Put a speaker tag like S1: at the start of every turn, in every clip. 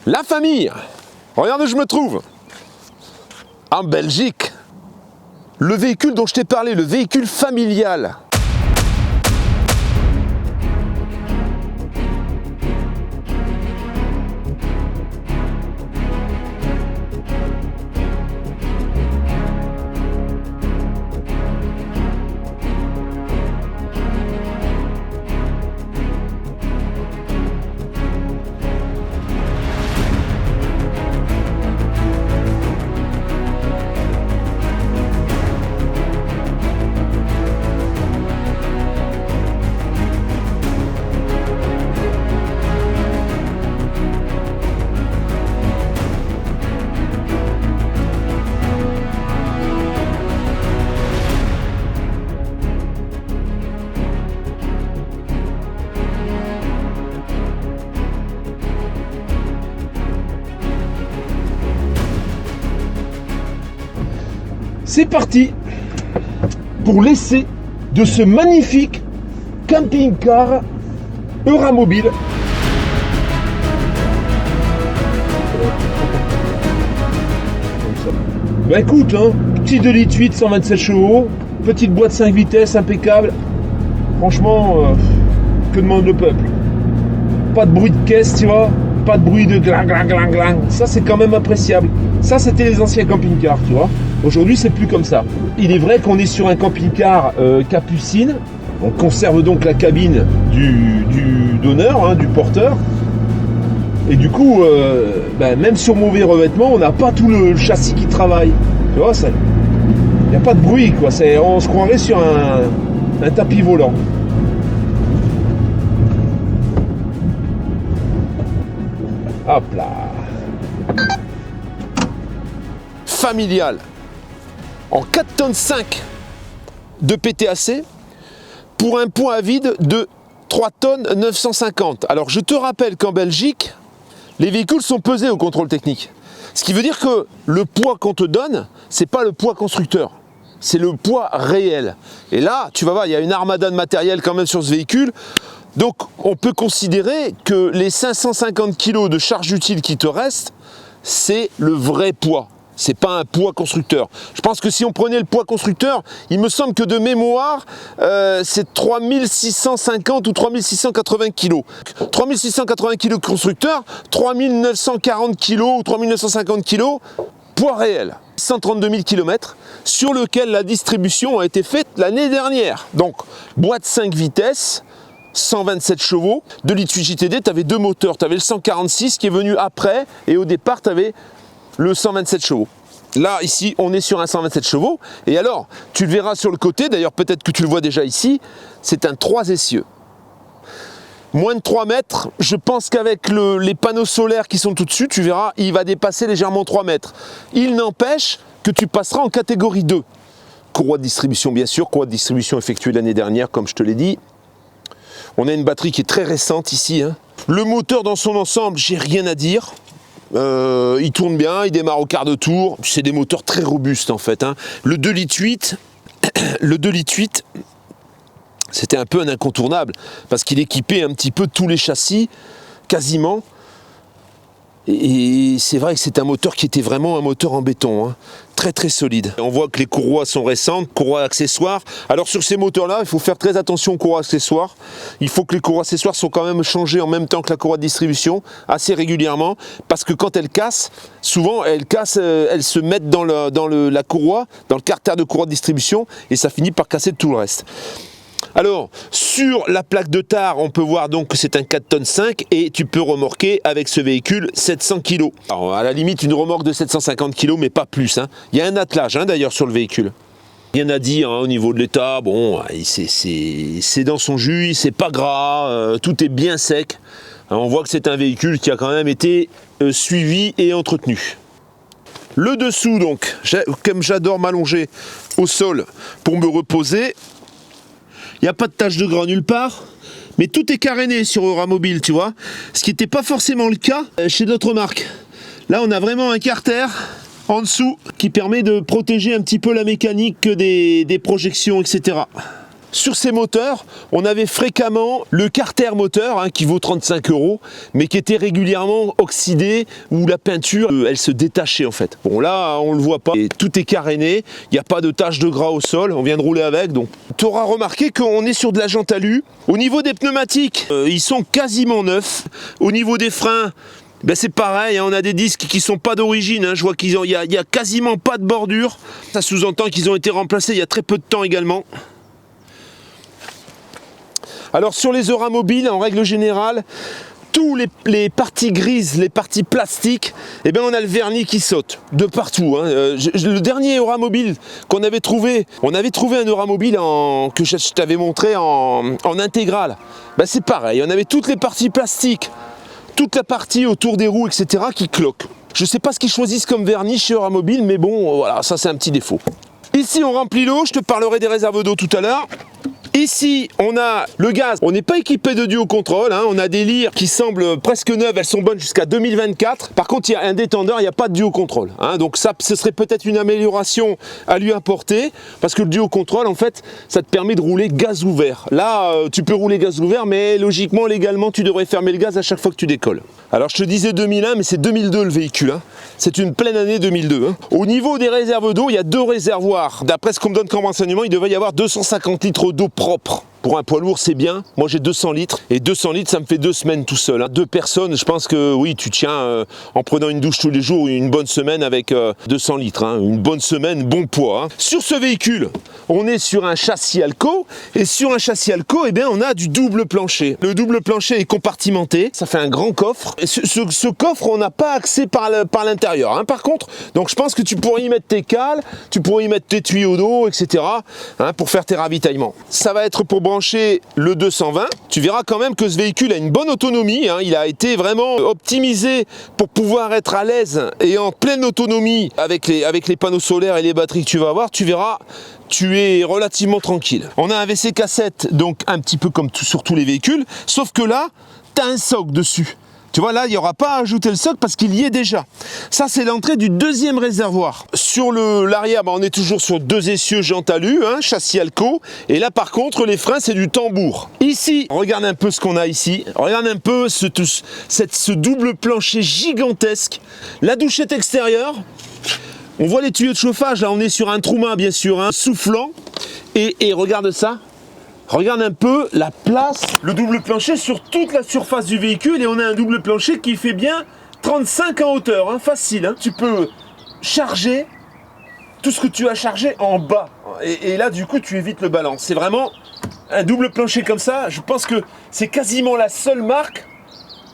S1: La famille. Regarde où je me trouve. En Belgique. Le véhicule dont je t'ai parlé, le véhicule familial.
S2: C'est parti pour l'essai de ce magnifique camping-car Euramobile. Bah écoute, hein, petit 2,8 litres, 127 chevaux, petite boîte 5 vitesses, impeccable. Franchement, que demande le peuple? Pas de bruit de caisse, tu vois, pas de bruit de gling gling gling gling. Ça c'est quand même appréciable. Ça c'était les anciens camping-cars, tu vois. Aujourd'hui c'est plus comme ça. Il est vrai qu'on est sur un camping-car Capucine. On conserve donc la cabine du donneur, hein, du porteur. Et du coup, même sur mauvais revêtement, on n'a pas tout le châssis qui travaille. Tu vois, il n'y a pas de bruit, quoi. On se croirait sur un tapis volant. Hop là.
S1: Familial. En 4 tonnes 5 de PTAC pour un poids à vide de 3 tonnes 950. Alors je te rappelle qu'en Belgique, les véhicules sont pesés au contrôle technique. Ce qui veut dire que le poids qu'on te donne, c'est pas le poids constructeur, c'est le poids réel. Et là, tu vas voir, il y a une armada de matériel quand même sur ce véhicule. Donc on peut considérer que les 550 kg de charge utile qui te restent, c'est le vrai poids. C'est pas un poids constructeur. Je pense que si on prenait le poids constructeur, il me semble que de mémoire, c'est 3650 ou 3680 kg. 3680 kg constructeur, 3940 kg ou 3950 kg, poids réel. 132 000 km, sur lequel la distribution a été faite l'année dernière. Donc, boîte 5 vitesses, 127 chevaux, 2,8 litres JTD, tu avais deux moteurs. Tu avais le 146 qui est venu après, et au départ, tu avais le 127 chevaux. Là, ici, on est sur un 127 chevaux. Et alors, tu le verras sur le côté, d'ailleurs peut-être que tu le vois déjà ici, c'est un 3 essieux. Moins de 3 mètres, je pense qu'avec les panneaux solaires qui sont tout dessus, tu verras, il va dépasser légèrement 3 mètres. Il n'empêche que tu passeras en catégorie 2. Courroie de distribution, bien sûr, courroie de distribution effectuée l'année dernière, comme je te l'ai dit. On a une batterie qui est très récente ici, hein. Le moteur dans son ensemble, j'ai rien à dire. Il tourne bien, il démarre au quart de tour. C'est des moteurs très robustes en fait, hein. Le 2,8 litres, le 2,8 litres, c'était un peu un incontournable parce qu'il équipait un petit peu tous les châssis, quasiment. Et c'est vrai que c'est un moteur qui était vraiment un moteur en béton, hein. Très très solide. On voit que les courroies sont récentes, courroies accessoires. Alors sur ces moteurs-là, il faut faire très attention aux courroies accessoires. Il faut que les courroies accessoires soient quand même changées en même temps que la courroie de distribution, assez régulièrement, parce que quand elles cassent, souvent elles se mettent dans la courroie, dans le carter de courroie de distribution, et ça finit par casser tout le reste. Alors, sur la plaque de tare, on peut voir donc que c'est un 4 tonnes 5 et tu peux remorquer avec ce véhicule 700 kg. Alors, à la limite, une remorque de 750 kg, mais pas plus, hein. Il y a un attelage, hein, d'ailleurs, sur le véhicule. Rien à dire, hein, au niveau de l'état, bon, c'est dans son jus, c'est pas gras, tout est bien sec. Alors, on voit que c'est un véhicule qui a quand même été suivi et entretenu. Le dessous, donc, comme j'adore m'allonger au sol pour me reposer, il n'y a pas de tache de gras nulle part, mais tout est caréné sur Euramobile, tu vois. Ce qui n'était pas forcément le cas chez d'autres marques. Là, on a vraiment un carter en dessous qui permet de protéger un petit peu la mécanique des projections, etc. Sur ces moteurs, on avait fréquemment le carter moteur qui vaut 35 €, mais qui était régulièrement oxydé, où la peinture, elle se détachait en fait. Bon là, on le voit pas, et tout est caréné, il n'y a pas de tache de gras au sol, on vient de rouler avec, donc tu auras remarqué qu'on est sur de la jante alu. Au niveau des pneumatiques, ils sont quasiment neufs. Au niveau des freins, ben c'est pareil, on a des disques qui sont pas d'origine, je vois qu'il y a quasiment pas de bordure. Ça sous-entend qu'ils ont été remplacés il y a très peu de temps également. Alors sur les Euramobil, en règle générale, tous les parties grises, les parties plastiques, eh bien on a le vernis qui saute de partout. Le dernier Euramobil qu'on avait trouvé, on avait trouvé un Euramobil que je t'avais montré en intégrale. Ben c'est pareil, on avait toutes les parties plastiques, toute la partie autour des roues, etc. qui cloquent. Je ne sais pas ce qu'ils choisissent comme vernis chez Euramobil, mais bon, voilà, ça c'est un petit défaut. Ici on remplit l'eau, je te parlerai des réserves d'eau tout à l'heure. Ici, on a le gaz. On n'est pas équipé de duo contrôle. On a des lyres qui semblent presque neuves. Elles sont bonnes jusqu'à 2024. Par contre, il y a un détendeur, il n'y a pas de duo contrôle. Donc ça, ce serait peut-être une amélioration à lui apporter. Parce que le duo contrôle, en fait, ça te permet de rouler gaz ouvert. Là, tu peux rouler gaz ouvert, mais logiquement, légalement, tu devrais fermer le gaz à chaque fois que tu décolles. Alors, je te disais 2001, mais c'est 2002 le véhicule. C'est une pleine année 2002. Au niveau des réserves d'eau, il y a 2 réservoirs. D'après ce qu'on me donne comme renseignement, il devait y avoir 250 litres d'eau propre. Pour un poids lourd, c'est bien. Moi, j'ai 200 litres. Et 200 litres, ça me fait 2 semaines tout seul. 2 personnes, je pense que oui, tu tiens en prenant une douche tous les jours, une bonne semaine avec 200 litres. Une bonne semaine, bon poids. Sur ce véhicule, on est sur un châssis Alco. Et sur un châssis Alco, eh bien, on a du double plancher. Le double plancher est compartimenté. Ça fait un grand coffre. Et ce coffre, on n'a pas accès par l'intérieur. Par contre, donc je pense que tu pourrais y mettre tes cales, tu pourrais y mettre tes tuyaux d'eau, etc. Pour faire tes ravitaillements. Ça va être pour brancher le 220, tu verras quand même que ce véhicule a une bonne autonomie, il a été vraiment optimisé pour pouvoir être à l'aise et en pleine autonomie avec les panneaux solaires et les batteries que tu vas avoir, tu verras, tu es relativement tranquille. On a un WC cassette, donc un petit peu comme sur tous les véhicules, sauf que là, tu as un socle dessus. Tu vois, là, il n'y aura pas à ajouter le socle parce qu'il y est déjà. Ça, c'est l'entrée du deuxième réservoir. Sur l'arrière, on est toujours sur 2 essieux jante alu, châssis Alco. Et là, par contre, les freins, c'est du tambour. Ici, regarde un peu ce qu'on a ici. Regarde un peu ce double plancher gigantesque. La douchette extérieure. On voit les tuyaux de chauffage. Là, on est sur un Truma, bien sûr, soufflant. Et regarde ça. Regarde un peu la place, le double plancher sur toute la surface du véhicule et on a un double plancher qui fait bien 35 en hauteur, facile. Tu peux charger tout ce que tu as chargé en bas et là du coup tu évites le ballon. C'est vraiment un double plancher comme ça, je pense que c'est quasiment la seule marque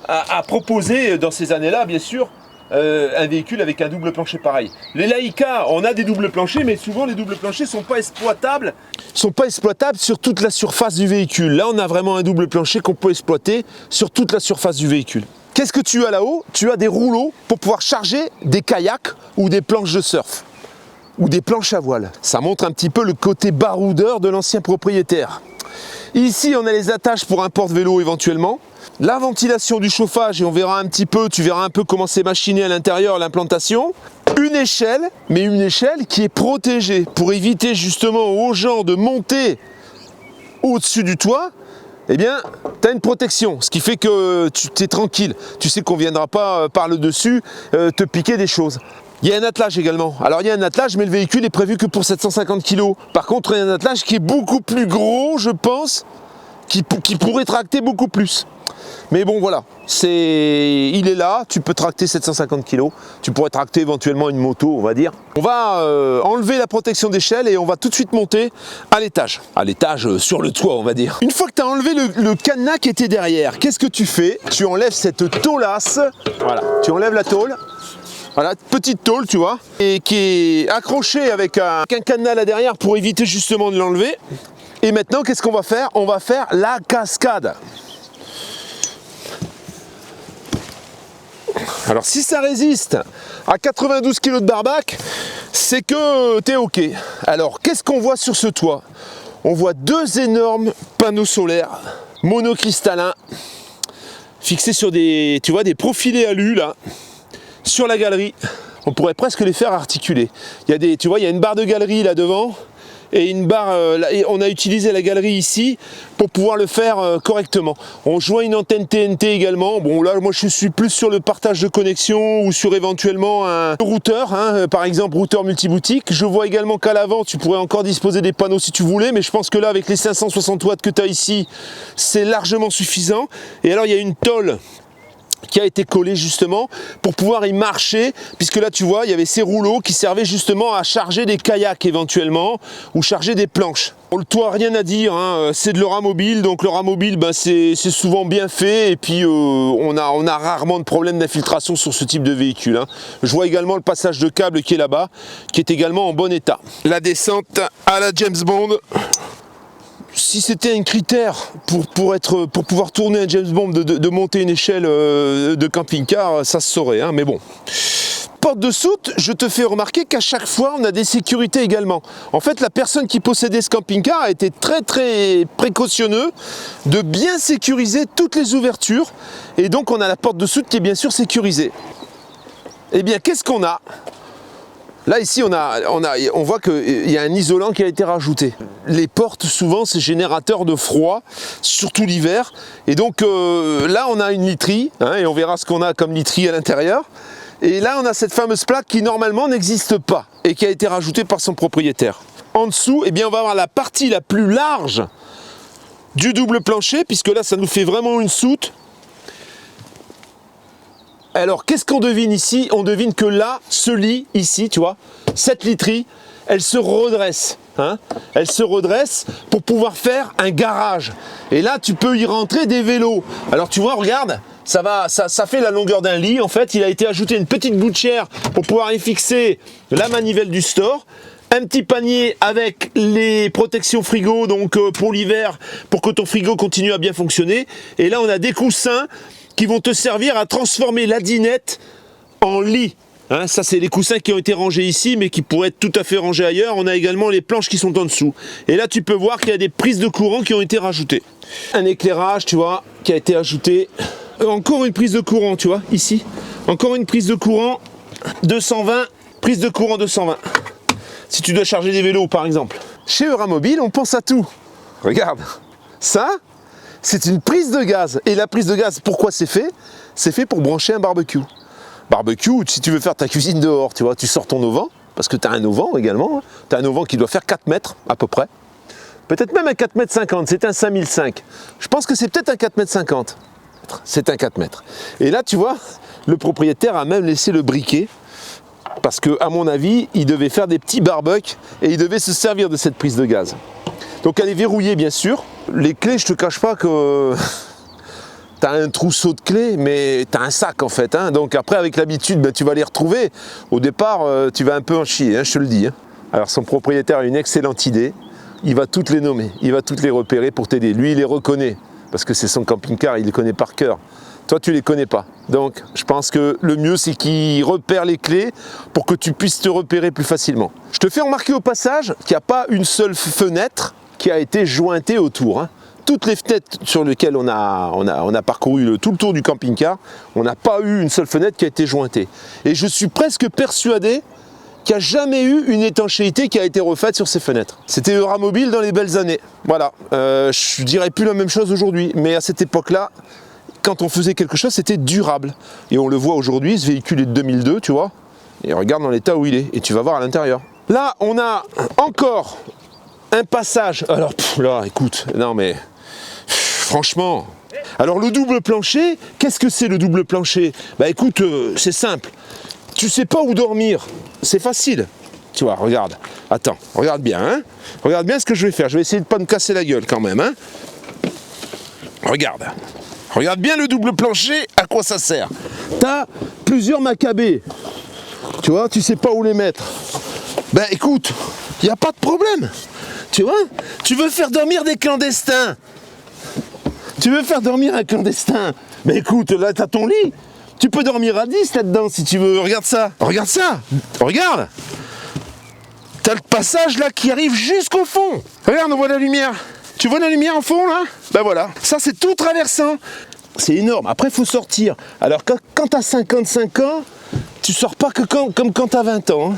S1: à proposer dans ces années-là bien sûr. Un véhicule avec un double plancher pareil. Les Laika, on a des doubles planchers, mais souvent les doubles planchers sont pas exploitables sur toute la surface du véhicule. Là, on a vraiment un double plancher qu'on peut exploiter sur toute la surface du véhicule. Qu'est-ce que tu as là-haut? Tu as des rouleaux pour pouvoir charger des kayaks ou des planches de surf ou des planches à voile. Ça montre un petit peu le côté baroudeur de l'ancien propriétaire. Ici, on a les attaches pour un porte-vélo éventuellement. La ventilation du chauffage, et on verra un petit peu, tu verras un peu comment c'est machiné à l'intérieur, l'implantation. Une échelle, mais une échelle qui est protégée pour éviter justement aux gens de monter au-dessus du toit. Eh bien, tu as une protection, ce qui fait que tu es tranquille. Tu sais qu'on ne viendra pas par le dessus te piquer des choses. Il y a un attelage également. Alors il y a un attelage, mais le véhicule est prévu que pour 750 kg. Par contre, il y a un attelage qui est beaucoup plus gros, je pense, qui pourrait tracter beaucoup plus. Mais bon voilà, il est là, tu peux tracter 750 kg, tu pourrais tracter éventuellement une moto on va dire. On va enlever la protection d'échelle et on va tout de suite monter à l'étage sur le toit on va dire. Une fois que tu as enlevé le cadenas qui était derrière, qu'est-ce que tu fais? Tu enlèves cette tôlasse, voilà, tu enlèves la tôle. Voilà, petite tôle, tu vois, et qui est accrochée avec un cadenas là derrière pour éviter justement de l'enlever. Et maintenant, qu'est-ce qu'on va faire? On va faire la cascade. Alors si ça résiste à 92 kg de barbac, c'est que t'es ok. Alors qu'est-ce qu'on voit sur ce toit? On voit 2 énormes panneaux solaires monocristallins fixés sur des profilés alu là, sur la galerie. On pourrait presque les faire articuler. Tu vois, il y a une barre de galerie là devant et une barre, et on a utilisé la galerie ici pour pouvoir le faire correctement. On joint une antenne TNT également. Bon là moi je suis plus sur le partage de connexion ou sur éventuellement un routeur, hein, par exemple routeur multiboutique. Je vois également qu'à l'avant tu pourrais encore disposer des panneaux si tu voulais, mais je pense que là avec les 560 watts que tu as ici, c'est largement suffisant. Et alors il y a une tôle qui a été collé justement pour pouvoir y marcher, puisque là tu vois il y avait ces rouleaux qui servaient justement à charger des kayaks éventuellement ou charger des planches. Pour le toit rien à dire, hein, c'est de l'Euramobile, donc l'Euramobile ben, c'est souvent bien fait et puis on a rarement de problème d'infiltration sur ce type de véhicule, hein. Je vois également le passage de câble qui est là-bas, qui est également en bon état. La descente à la James Bond. Si c'était un critère pour pouvoir tourner un James Bond, de monter une échelle de camping-car, ça se saurait, hein, mais bon. Porte de soute, je te fais remarquer qu'à chaque fois, on a des sécurités également. En fait, la personne qui possédait ce camping-car a été très précautionneux de bien sécuriser toutes les ouvertures. Et donc, on a la porte de soute qui est bien sûr sécurisée. Eh bien, qu'est-ce qu'on a ? Là ici on voit qu'il y a un isolant qui a été rajouté. Les portes souvent c'est générateur de froid, surtout l'hiver. Et donc là on a une literie, hein, et on verra ce qu'on a comme literie à l'intérieur. Et là on a cette fameuse plaque qui normalement n'existe pas et qui a été rajoutée par son propriétaire. En dessous, eh bien, on va avoir la partie la plus large du double plancher, puisque là ça nous fait vraiment une soute. Alors, qu'est-ce qu'on devine ici? On devine que là, ce lit, ici, tu vois, cette literie, elle se redresse. Hein, elle se redresse pour pouvoir faire un garage. Et là, tu peux y rentrer des vélos. Alors, tu vois, regarde, ça fait la longueur d'un lit. En fait, il a été ajouté une petite gouttière pour pouvoir y fixer la manivelle du store. Un petit panier avec les protections frigo, donc pour l'hiver, pour que ton frigo continue à bien fonctionner. Et là, on a des coussins qui vont te servir à transformer la dinette en lit. Hein, ça, c'est les coussins qui ont été rangés ici, mais qui pourraient être tout à fait rangés ailleurs. On a également les planches qui sont en dessous. Et là, tu peux voir qu'il y a des prises de courant qui ont été rajoutées. Un éclairage, tu vois, qui a été ajouté. Encore une prise de courant, tu vois, ici. Encore une prise de courant 220, prise de courant 220. Si tu dois charger des vélos, par exemple. Chez Euramobile, on pense à tout. Regarde, ça, c'est une prise de gaz. Et la prise de gaz, pourquoi c'est fait? C'est fait pour brancher un barbecue. Barbecue, si tu veux faire ta cuisine dehors, tu vois, tu sors ton auvent, parce que tu as un auvent également. Hein. Tu as un auvent qui doit faire 4 mètres à peu près. Peut-être même un 4 mètres 50, c'est un 5005. Je pense que c'est peut-être un 4 mètres 50. C'est un 4 mètres. Et là, tu vois, le propriétaire a même laissé le briquet, parce que, à mon avis, il devait faire des petits barbecues et il devait se servir de cette prise de gaz. Donc elle est verrouillée, bien sûr. Les clés, je te cache pas que tu as un trousseau de clés, mais tu as un sac en fait. Hein. Donc après, avec l'habitude, ben, tu vas les retrouver. Au départ, tu vas un peu en chier, hein, je te le dis. Hein. Alors son propriétaire a une excellente idée. Il va toutes les nommer, il va toutes les repérer pour t'aider. Lui, il les reconnaît, parce que c'est son camping-car, il les connaît par cœur. Toi, tu les connais pas. Donc, je pense que le mieux, c'est qu'il repère les clés pour que tu puisses te repérer plus facilement. Je te fais remarquer au passage qu'il n'y a pas une seule fenêtre qui a été jointée autour. Hein. Toutes les fenêtres sur lesquelles on a parcouru tout le tour du camping-car, on n'a pas eu une seule fenêtre qui a été jointée. Et je suis presque persuadé qu'il n'y a jamais eu une étanchéité qui a été refaite sur ces fenêtres. C'était Euramobile dans les belles années. Voilà, je dirais plus la même chose aujourd'hui, mais à cette époque-là, quand on faisait quelque chose, c'était durable. Et on le voit aujourd'hui, ce véhicule est de 2002, tu vois, et regarde dans l'état où il est, et tu vas voir à l'intérieur. Là, on a encore un passage. Alors, là, écoute, non mais, franchement. Alors, le double plancher, qu'est-ce que c'est le double plancher? Bah écoute, c'est simple. Tu sais pas où dormir, c'est facile. Tu vois, regarde. Attends, regarde bien, hein. Regarde bien ce que je vais faire. Je vais essayer de pas me casser la gueule quand même, hein. Regarde. Regarde bien le double plancher, à quoi ça sert. T'as plusieurs macabées. Tu vois, tu sais pas où les mettre. Ben écoute, il n'y a pas de problème. Tu vois, tu veux faire dormir des clandestins. Tu veux faire dormir un clandestin. Ben écoute, là t'as ton lit. Tu peux dormir à 10 là-dedans si tu veux. Regarde ça. Regarde ça. Regarde. T'as le passage là qui arrive jusqu'au fond. Regarde, on voit la lumière. Tu vois la lumière en fond là? Ben voilà, ça c'est tout traversant. C'est énorme, après il faut sortir. Alors quand tu as 55 ans, tu sors pas que comme quand tu as 20 ans. Hein.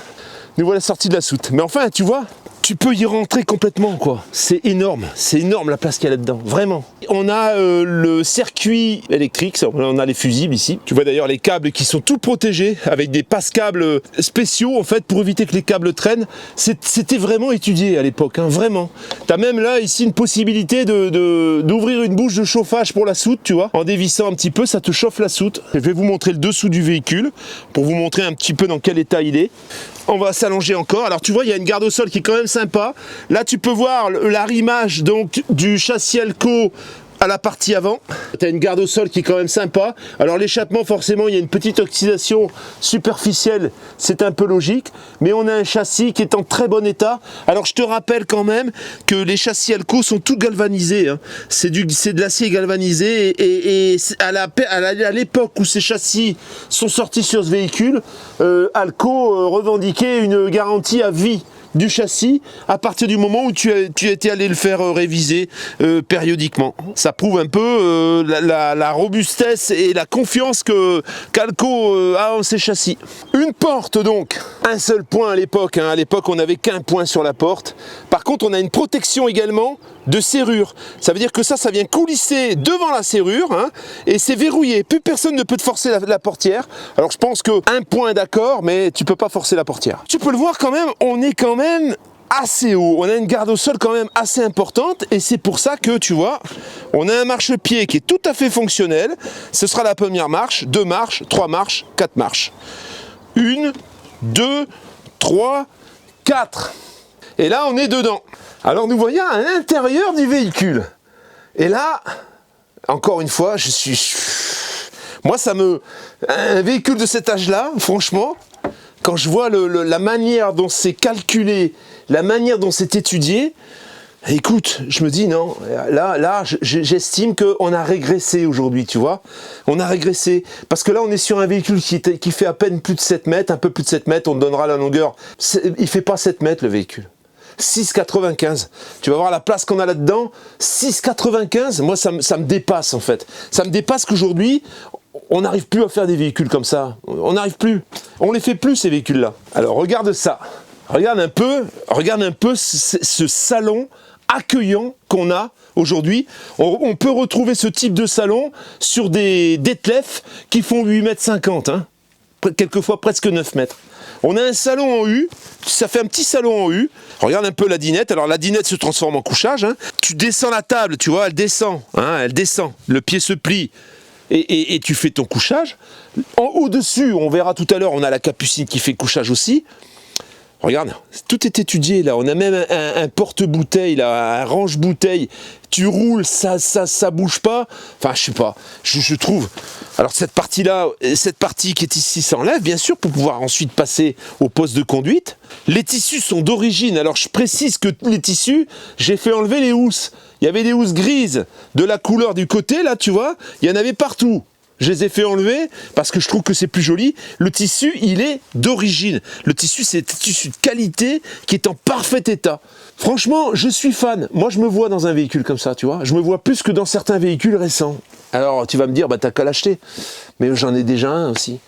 S1: Nous voilà sortis de la soute. Mais enfin, tu vois, tu peux y rentrer complètement, quoi. C'est énorme la place qu'il y a là-dedans, vraiment. On a le circuit électrique, on a les fusibles ici. Tu vois d'ailleurs les câbles qui sont tout protégés avec des passe-câbles spéciaux en fait pour éviter que les câbles traînent. C'était vraiment étudié à l'époque, hein, vraiment. T'as même là ici une possibilité d'ouvrir une bouche de chauffage pour la soute, tu vois. En dévissant un petit peu, ça te chauffe la soute. Je vais vous montrer le dessous du véhicule pour vous montrer un petit peu dans quel état il est. On va s'allonger encore. Alors tu vois, il y a une garde au sol qui est quand même sympa. Là, tu peux voir l'arrimage donc du châssis Alco à la partie avant. Tu as une garde au sol qui est quand même sympa. Alors l'échappement, forcément, il y a une petite oxydation superficielle, c'est un peu logique, mais on a un châssis qui est en très bon état. Alors je te rappelle quand même que les châssis Alco sont tout galvanisés, hein. C'est de l'acier galvanisé et à l'époque où ces châssis sont sortis sur ce véhicule, Alco revendiquait une garantie à vie du châssis à partir du moment où tu étais allé le faire réviser périodiquement. Ça prouve un peu la robustesse et la confiance qu'Alco a en ses châssis. Une porte donc, un seul point à l'époque, hein. À l'époque on n'avait qu'un point sur la porte. Par contre on a une protection également de serrure. Ça veut dire que ça vient coulisser devant la serrure, hein, et c'est verrouillé. Plus personne ne peut te forcer la portière. Alors je pense qu'un point d'accord, mais tu peux pas forcer la portière. Tu peux le voir quand même, on est quand même assez haut. On a une garde au sol quand même assez importante et c'est pour ça que tu vois, on a un marchepied qui est tout à fait fonctionnel. Ce sera la première marche, 2 marches, 3 marches, 4 marches. 1, 2, 3, 4. Et là on est dedans. Alors nous voyons à l'intérieur du véhicule. Et là, encore une fois, moi un véhicule de cet âge-là, franchement, quand je vois la manière dont c'est calculé, la manière dont c'est étudié, écoute, je me dis non, là j'estime qu'on a régressé aujourd'hui, tu vois. On a régressé, parce que là on est sur un véhicule qui fait à peine plus de 7 mètres, un peu plus de 7 mètres, on te donnera la longueur. Il fait pas 7 mètres le véhicule. 6,95. Tu vas voir la place qu'on a là-dedans. 6,95. Moi, ça me dépasse en fait. Ça me dépasse qu'aujourd'hui, on n'arrive plus à faire des véhicules comme ça. On n'arrive plus. On les fait plus ces véhicules-là. Alors regarde ça. Regarde un peu ce salon accueillant qu'on a aujourd'hui. On peut retrouver ce type de salon sur des Detlef qui font 8,50 m, hein. Quelquefois presque 9 mètres. On a un salon en U, ça fait un petit salon en U. Regarde un peu la dinette. Alors la dinette se transforme en couchage, hein. Tu descends la table, tu vois, elle descend, hein, elle descend. Le pied se plie et tu fais ton couchage. Au-dessus, on verra tout à l'heure, on a la capucine qui fait couchage aussi. Regarde, tout est étudié là. On a même un porte-bouteille là, un range-bouteille. Tu roules, ça bouge pas. Enfin, je sais pas. Je trouve. Alors cette partie-là, cette partie qui est ici s'enlève, bien sûr, pour pouvoir ensuite passer au poste de conduite. Les tissus sont d'origine. Alors je précise que les tissus, j'ai fait enlever les housses. Il y avait des housses grises de la couleur du côté là, tu vois. Il y en avait partout. Je les ai fait enlever parce que je trouve que c'est plus joli. Le tissu, il est d'origine. Le tissu, c'est un tissu de qualité qui est en parfait état. Franchement, je suis fan. Moi, je me vois dans un véhicule comme ça, tu vois. Je me vois plus que dans certains véhicules récents. Alors, tu vas me dire, bah, t'as qu'à l'acheter. Mais j'en ai déjà un aussi.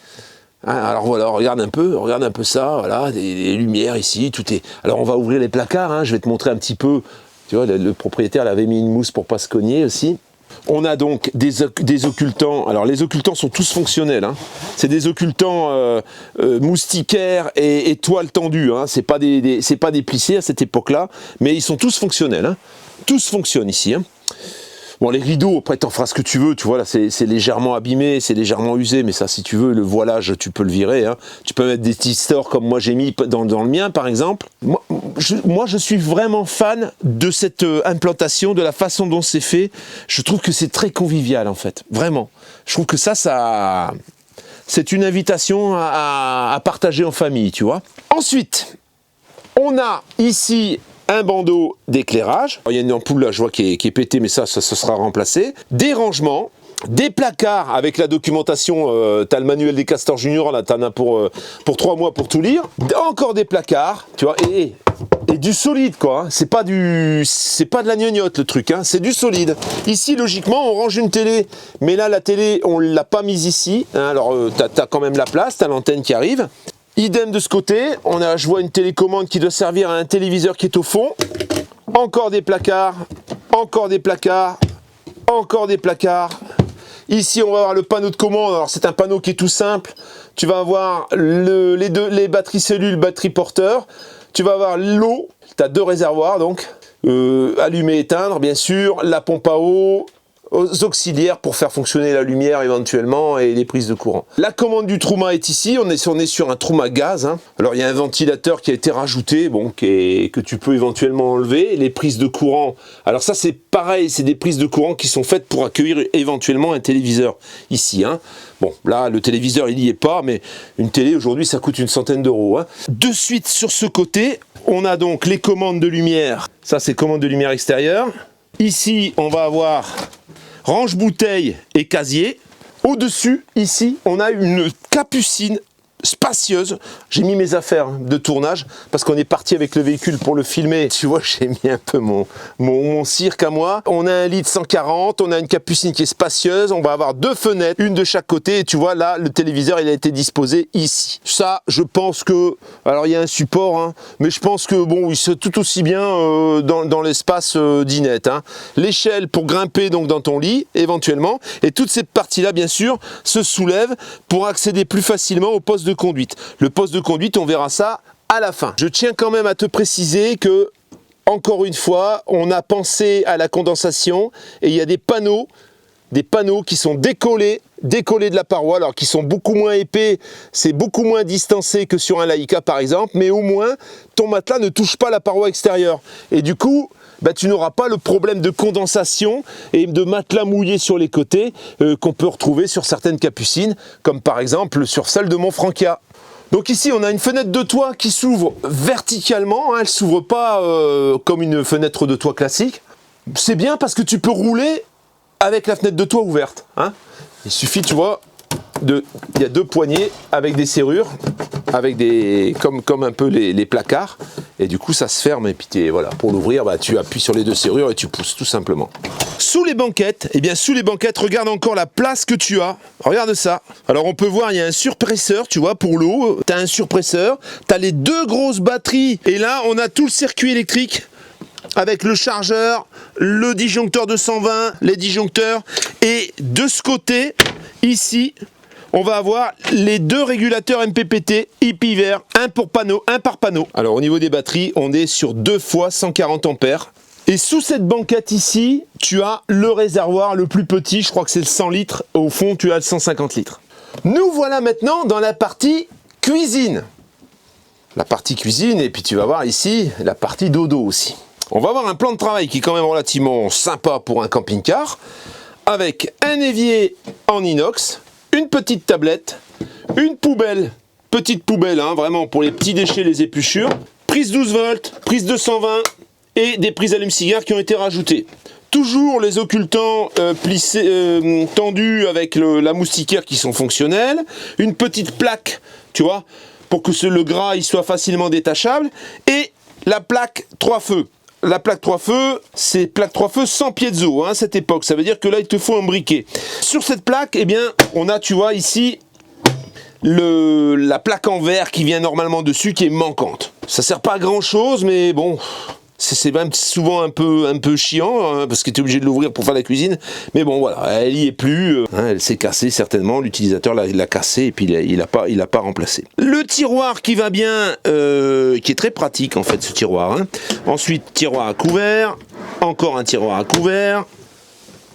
S1: Alors voilà, regarde un peu ça, voilà, des lumières ici, tout est... Alors, on va ouvrir les placards, hein. Je vais te montrer un petit peu. Tu vois, le propriétaire l'avait mis une mousse pour pas se cogner aussi. On a donc des occultants. Alors les occultants sont tous fonctionnels, hein. C'est des occultants moustiquaires et toiles tendues, hein. C'est pas des plissés à cette époque-là, mais ils sont tous fonctionnels, hein. Tous fonctionnent ici, hein. Bon, les rideaux, après t'en feras ce que tu veux, tu vois, là c'est légèrement abîmé, c'est légèrement usé, mais ça, si tu veux, le voilage, tu peux le virer, hein. Tu peux mettre des petits stores comme moi j'ai mis dans le mien, par exemple. Moi, je suis vraiment fan de cette implantation, de la façon dont c'est fait. Je trouve que c'est très convivial, en fait, vraiment. Je trouve que ça c'est une invitation à partager en famille, tu vois. Ensuite, on a ici un bandeau d'éclairage. Il y a une ampoule là, je vois, qui est pétée, mais ça sera remplacé. Des rangements, des placards avec la documentation. T'as le manuel des Castors Junior, là, t'en as pour 3 mois pour tout lire. Encore des placards, tu vois, et du solide, quoi. Hein. C'est pas de la gnognotte, le truc, hein. C'est du solide. Ici, logiquement, on range une télé, mais là, la télé, on l'a pas mise ici. Hein. Alors, t'as quand même la place, t'as l'antenne qui arrive. Idem de ce côté, je vois une télécommande qui doit servir à un téléviseur qui est au fond. Encore des placards, encore des placards, encore des placards. Ici, on va avoir le panneau de commande. Alors, c'est un panneau qui est tout simple. Tu vas avoir les batteries cellules, batterie porteur. Tu vas avoir l'eau. Tu as 2 réservoirs, donc. Allumer, éteindre, bien sûr. La pompe à eau. Aux auxiliaires pour faire fonctionner la lumière éventuellement et les prises de courant. La commande du Truma est ici, on est sur un Truma gaz. Hein. Alors il y a un ventilateur qui a été rajouté, bon, que tu peux éventuellement enlever. Les prises de courant, alors ça c'est pareil, c'est des prises de courant qui sont faites pour accueillir éventuellement un téléviseur ici. Hein. Bon, là le téléviseur il n'y est pas, mais une télé aujourd'hui ça coûte une centaine d'euros. Hein. De suite sur ce côté, on a donc les commandes de lumière. Ça c'est commande de lumière extérieure. Ici on va avoir range-bouteille et casier. Au-dessus, ici, on a une capucine spacieuse. J'ai mis mes affaires de tournage parce qu'on est parti avec le véhicule pour le filmer. Tu vois, j'ai mis un peu mon cirque à moi. On a un lit de 140, on a une capucine qui est spacieuse, on va avoir 2 fenêtres, une de chaque côté. Et tu vois, là, le téléviseur, il a été disposé ici. Ça, je pense que... Alors, il y a un support, hein, mais je pense que, bon, il se tout aussi bien dans l'espace dinette. Hein. L'échelle pour grimper donc dans ton lit, éventuellement. Et toute cette partie-là, bien sûr, se soulève pour accéder plus facilement au poste de conduite. Le poste de conduite, on verra ça à la fin. Je tiens quand même à te préciser que, encore une fois, on a pensé à la condensation et il y a des panneaux qui sont décollés de la paroi, alors qui sont beaucoup moins épais, c'est beaucoup moins distancé que sur un Laika par exemple, mais au moins ton matelas ne touche pas la paroi extérieure. Et du coup, bah, tu n'auras pas le problème de condensation et de matelas mouillés sur les côtés qu'on peut retrouver sur certaines capucines, comme par exemple sur celle de mon Frankia. Donc ici, on a une fenêtre de toit qui s'ouvre verticalement, hein, elle ne s'ouvre pas comme une fenêtre de toit classique. C'est bien parce que tu peux rouler avec la fenêtre de toit ouverte. Hein. Il suffit, tu vois, il y a 2 poignées avec des serrures, avec comme un peu les placards, et du coup ça se ferme, et puis voilà, pour l'ouvrir, bah, tu appuies sur les 2 serrures et tu pousses tout simplement. Sous les banquettes, regarde encore la place que tu as, regarde ça. Alors on peut voir, il y a un surpresseur, tu vois, pour l'eau, tu as un surpresseur, tu as les 2 grosses batteries, et là on a tout le circuit électrique, avec le chargeur, le disjoncteur 220, les disjoncteurs, et de ce côté, ici, on va avoir les 2 régulateurs MPPT hippie vert, un par panneau. Alors au niveau des batteries, on est sur 2 fois 140 ampères. Et sous cette banquette ici, tu as le réservoir le plus petit, je crois que c'est le 100 litres. Au fond, tu as le 150 litres. Nous voilà maintenant dans la partie cuisine. La partie cuisine, et puis tu vas voir ici la partie dodo aussi. On va avoir un plan de travail qui est quand même relativement sympa pour un camping-car, avec un évier en inox, une petite tablette, une poubelle, petite poubelle, hein, vraiment pour les petits déchets, les épluchures, prise 12 volts, prise 220 et des prises allume-cigare qui ont été rajoutées. Toujours les occultants tendus avec la moustiquaire qui sont fonctionnels, une petite plaque, tu vois, pour que le gras il soit facilement détachable, et la plaque 3 feux. La plaque 3 feux, c'est plaque 3 feux sans piezo, hein, cette époque. Ça veut dire que là, il te faut un briquet. Sur cette plaque, eh bien, on a, tu vois, ici, la plaque en verre qui vient normalement dessus, qui est manquante. Ça sert pas à grand chose, mais bon, c'est même souvent un peu chiant, hein, parce que tu es obligé de l'ouvrir pour faire la cuisine. Mais bon, voilà, elle y est plus. Hein, elle s'est cassée certainement. L'utilisateur l'a cassée et puis il a pas remplacé. Le tiroir qui va bien, qui est très pratique en fait, ce tiroir. Hein. Ensuite, tiroir à couvert. Encore un tiroir à couvert.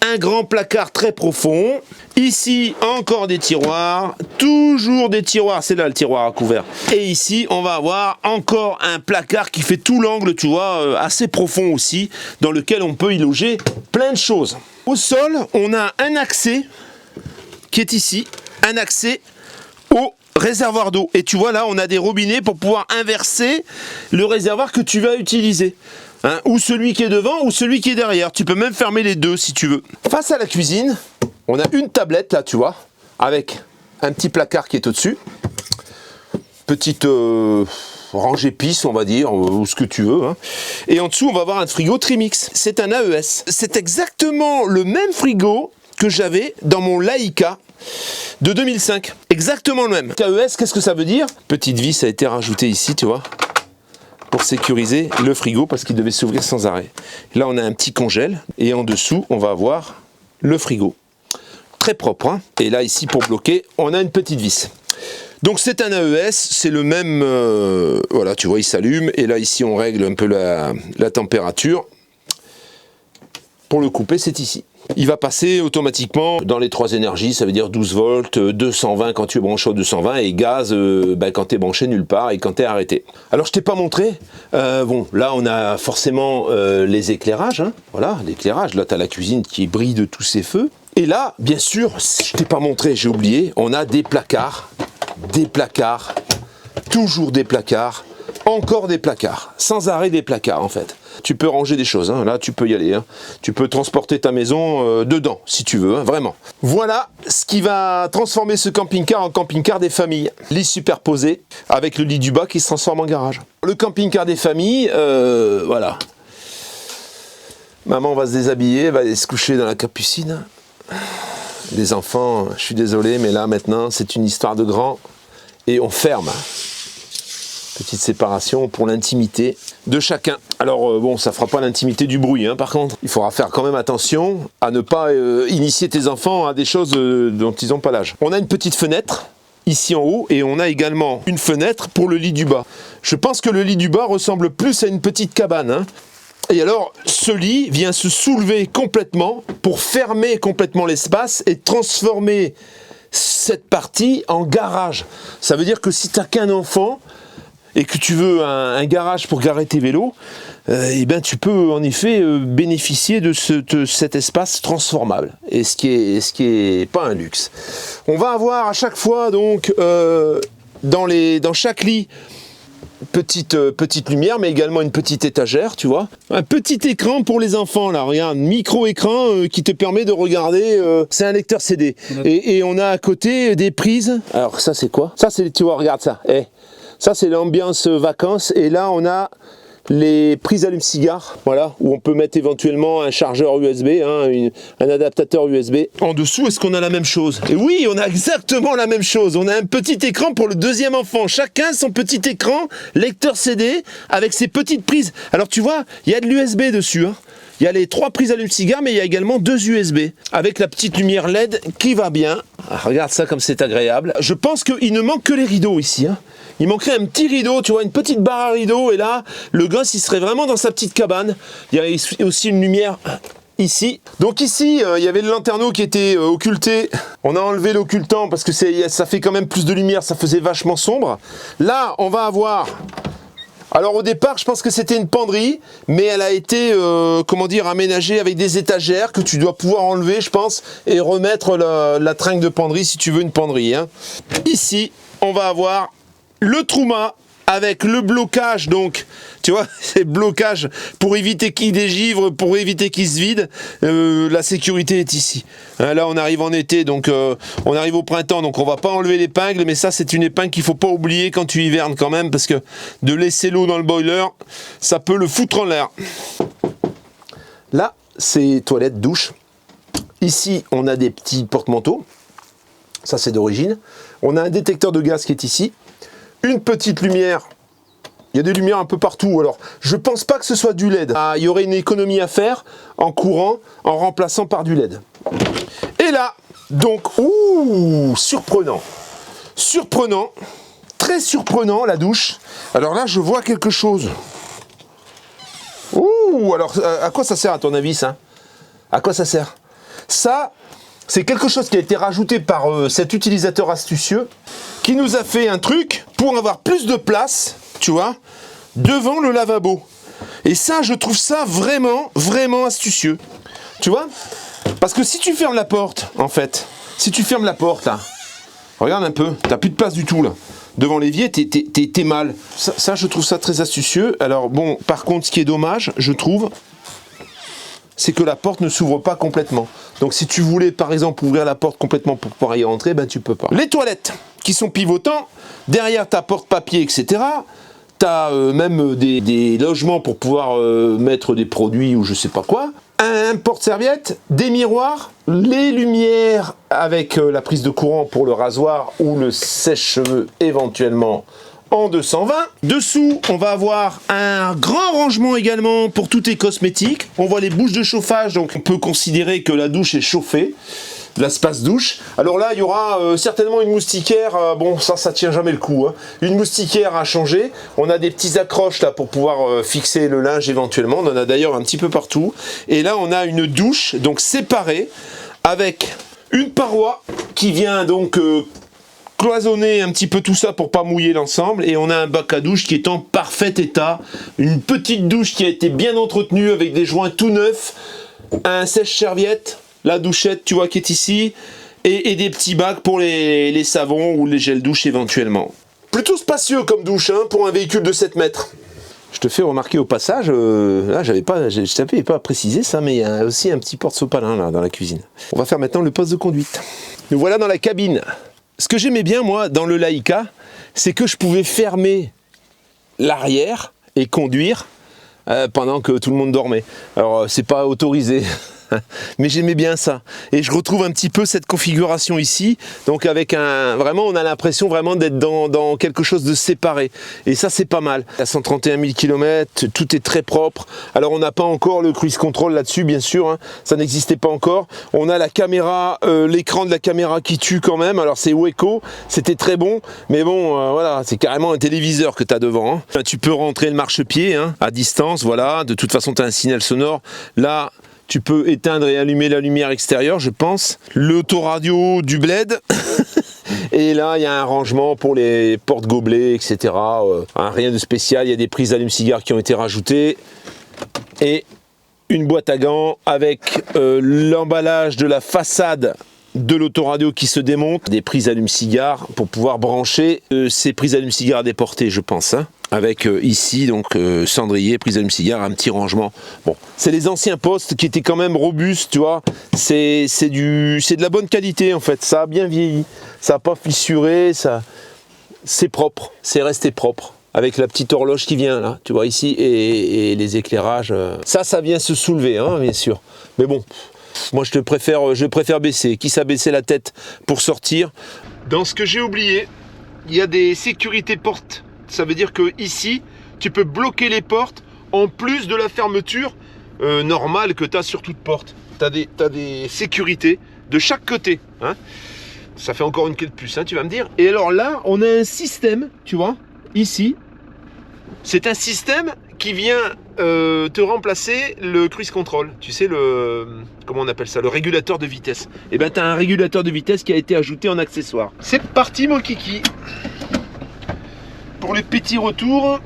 S1: Un grand placard très profond. Ici, encore des tiroirs. Toujours des tiroirs. C'est là le tiroir à couvert. Et ici, on va avoir encore un placard qui fait tout l'angle, tu vois, assez profond aussi, dans lequel on peut y loger plein de choses. Au sol, on a un accès qui est ici. Un accès au réservoir d'eau. Et tu vois, là, on a des robinets pour pouvoir inverser le réservoir que tu vas utiliser. Hein, ou celui qui est devant ou celui qui est derrière. Tu peux même fermer les 2 si tu veux. Face à la cuisine, on a une tablette là, tu vois, avec un petit placard qui est au-dessus. Petite rangée pisse, on va dire, ou ce que tu veux. Hein. Et en dessous, on va avoir un frigo Trimix. C'est un AES. C'est exactement le même frigo que j'avais dans mon Laika de 2005. exactement le même. KES, qu'est-ce que ça veut dire? Petite vis a été rajoutée ici, tu vois, pour sécuriser le frigo parce qu'il devait s'ouvrir sans arrêt. Là, on a un petit congèle et en dessous, on va avoir le frigo. Très propre, hein. Et là, ici, pour bloquer, on a une petite vis. Donc c'est un AES, c'est le même, voilà, tu vois, il s'allume, et là ici on règle un peu la température. Pour le couper, c'est ici. Il va passer automatiquement dans les 3 énergies, ça veut dire 12 volts, 220 quand tu es branché au 220, et gaz quand tu es branché nulle part et quand tu es arrêté. Alors je t'ai pas montré, bon, là on a forcément les éclairages, hein, voilà, l'éclairage, là tu as la cuisine qui brille de tous ses feux. Et là, bien sûr, je t'ai pas montré, j'ai oublié, on a des placards, toujours des placards, encore des placards, sans arrêt des placards en fait. Tu peux ranger des choses, hein, là tu peux y aller, hein. Tu peux transporter ta maison dedans si tu veux, hein, vraiment. Voilà ce qui va transformer ce camping-car en camping-car des familles. Lit superposé avec le lit du bas qui se transforme en garage. Le camping-car des familles, voilà. Maman va se déshabiller, va aller se coucher dans la capucine. Les enfants, je suis désolé, mais là maintenant c'est une histoire de grand et on ferme. Petite séparation pour l'intimité de chacun. Alors bon, ça fera pas l'intimité du bruit, hein, par contre. Il faudra faire quand même attention à ne pas initier tes enfants à des choses dont ils n'ont pas l'âge. On a une petite fenêtre ici en haut et on a également une fenêtre pour le lit du bas. Je pense que le lit du bas ressemble plus à une petite cabane, hein. Et alors, ce lit vient se soulever complètement pour fermer complètement l'espace et transformer cette partie en garage. Ça veut dire que si tu n'as qu'un enfant et que tu veux un garage pour garer tes vélos, eh ben tu peux en effet bénéficier de cet espace transformable. Et ce qui est pas un luxe. On va avoir à chaque fois donc dans chaque lit petite lumière, mais également une petite étagère, tu vois. Un petit écran pour les enfants, là, regarde, micro-écran qui te permet de regarder, c'est un lecteur CD. Et on a à côté des prises. Alors ça c'est quoi? Ça c'est, tu vois, regarde ça. Ça c'est l'ambiance vacances, et là on a les prises allume-cigare, voilà, où on peut mettre éventuellement un chargeur USB, hein, un adaptateur USB. En dessous, est-ce qu'on a la même chose? Et oui, on a exactement la même chose. On a un petit écran pour le deuxième enfant. Chacun son petit écran, lecteur CD, avec ses petites prises. Alors tu vois, il y a de l'USB dessus, hein. Il y a les 3 prises allume-cigare, mais il y a également 2 USB, avec la petite lumière LED qui va bien. Ah, regarde ça comme c'est agréable. Je pense qu'il ne manque que les rideaux ici, hein. Il manquerait un petit rideau, tu vois, une petite barre à rideau, et là, le gosse, il serait vraiment dans sa petite cabane. Il y a aussi une lumière ici. Donc ici, il y avait le lanterneau qui était occulté. On a enlevé l'occultant parce que ça fait quand même plus de lumière, ça faisait vachement sombre. Là, on va avoir... Alors au départ, je pense que c'était une penderie, mais elle a été, comment dire, aménagée avec des étagères que tu dois pouvoir enlever, je pense, et remettre la tringle de penderie si tu veux une penderie, hein. Ici, on va avoir le Trouma avec le blocage, donc, tu vois, c'est blocage pour éviter qu'il dégivre, pour éviter qu'il se vide. La sécurité est ici. Hein, là, on arrive en été, donc on arrive au printemps, donc on va pas enlever l'épingle, mais ça, c'est une épingle qu'il faut pas oublier quand tu hivernes quand même, parce que de laisser l'eau dans le boiler, ça peut le foutre en l'air. Là, c'est toilette, douche. Ici, on a des petits porte-manteaux. Ça, c'est d'origine. On a un détecteur de gaz qui est ici. Une petite lumière, il y a des lumières un peu partout, alors je pense pas que ce soit du LED. Ah, il y aurait une économie à faire en courant, en remplaçant par du LED. Et là, donc, ouh, surprenant, très surprenant la douche. Alors là, je vois quelque chose. Ouh, alors à quoi ça sert à ton avis ça? À quoi ça sert? Ça, c'est quelque chose qui a été rajouté par cet utilisateur astucieux qui nous a fait un truc pour avoir plus de place, tu vois, devant le lavabo. Et ça, je trouve ça vraiment, vraiment astucieux. Tu vois? Parce que si tu fermes la porte, en fait, si tu fermes la porte, là, regarde un peu, t'as plus de place du tout, là. Devant l'évier, t'es mal. Ça, je trouve ça très astucieux. Alors bon, par contre, ce qui est dommage, je trouve, c'est que la porte ne s'ouvre pas complètement. Donc si tu voulais par exemple ouvrir la porte complètement pour pouvoir y rentrer, ben tu peux pas. Les toilettes qui sont pivotants, derrière ta porte-papier, etc. Tu as même des logements pour pouvoir mettre des produits ou je sais pas quoi. un porte-serviette, des miroirs, les lumières avec la prise de courant pour le rasoir ou le sèche-cheveux éventuellement en 220. Dessous, on va avoir un grand rangement également pour tous tes cosmétiques. On voit les bouches de chauffage, donc on peut considérer que la douche est chauffée. L'espace douche. Alors là, il y aura certainement une moustiquaire. Bon, ça tient jamais le coup. Hein. Une moustiquaire à changer. On a des petits accroches là pour pouvoir fixer le linge éventuellement. On en a d'ailleurs un petit peu partout. Et là, on a une douche donc séparée avec une paroi qui vient donc cloisonner un petit peu tout ça pour pas mouiller l'ensemble. Et on a un bac à douche qui est en parfait état. Une petite douche qui a été bien entretenue avec des joints tout neufs. Un sèche-serviette. La douchette, tu vois, qui est ici, et des petits bacs pour les savons ou les gels douche éventuellement. Plutôt spacieux comme douche hein, pour un véhicule de 7 mètres. Je te fais remarquer au passage, là je t'avais pas précisé ça, mais il y a aussi un petit porte-sopalin là dans la cuisine. On va faire maintenant le poste de conduite. Nous voilà dans la cabine. Ce que j'aimais bien moi dans le Laika, c'est que je pouvais fermer l'arrière et conduire pendant que tout le monde dormait. Alors c'est pas autorisé. Mais j'aimais bien ça. Et je retrouve un petit peu cette configuration ici. Donc avec vraiment, on a l'impression vraiment d'être dans quelque chose de séparé. Et ça, c'est pas mal. À 131 000 km, tout est très propre. Alors on n'a pas encore le cruise control là-dessus, bien sûr. Hein. Ça n'existait pas encore. On a la caméra, l'écran de la caméra qui tue quand même. Alors c'est Weco, c'était très bon. Mais bon, voilà, c'est carrément un téléviseur que tu as devant. Hein. Tu peux rentrer le marchepied hein, à distance. Voilà, de toute façon, tu as un signal sonore. Là, tu peux éteindre et allumer la lumière extérieure, je pense. L'autoradio du bled. Et là, il y a un rangement pour les porte-gobelets, etc. Rien de spécial. Il y a des prises allume-cigare qui ont été rajoutées. Et une boîte à gants avec l'emballage de la façade de l'autoradio qui se démonte. Des prises allume-cigare pour pouvoir brancher ces prises allume-cigare à déporter, je pense. Hein. Avec ici, donc cendrier, prise allume-cigare, un petit rangement. Bon, c'est les anciens postes qui étaient quand même robustes, tu vois. C'est de la bonne qualité en fait. Ça a bien vieilli, ça n'a pas fissuré, c'est propre, c'est resté propre. Avec la petite horloge qui vient là, tu vois ici, et les éclairages. Ça vient se soulever, hein, bien sûr. Mais bon, moi je préfère baisser. Qui s'a baissé la tête pour sortir. Dans ce que j'ai oublié, il y a des sécurités portes. Ça veut dire que ici, tu peux bloquer les portes en plus de la fermeture normale que tu as sur toute porte. Tu as des sécurités de chaque côté. Hein. Ça fait encore une queue de plus, hein, tu vas me dire. Et alors là, on a un système, tu vois, ici. C'est un système qui vient te remplacer le cruise control. Tu sais, comment on appelle ça, le régulateur de vitesse. Et bien, tu as un régulateur de vitesse qui a été ajouté en accessoire. C'est parti, mon kiki. Pour les petits retours.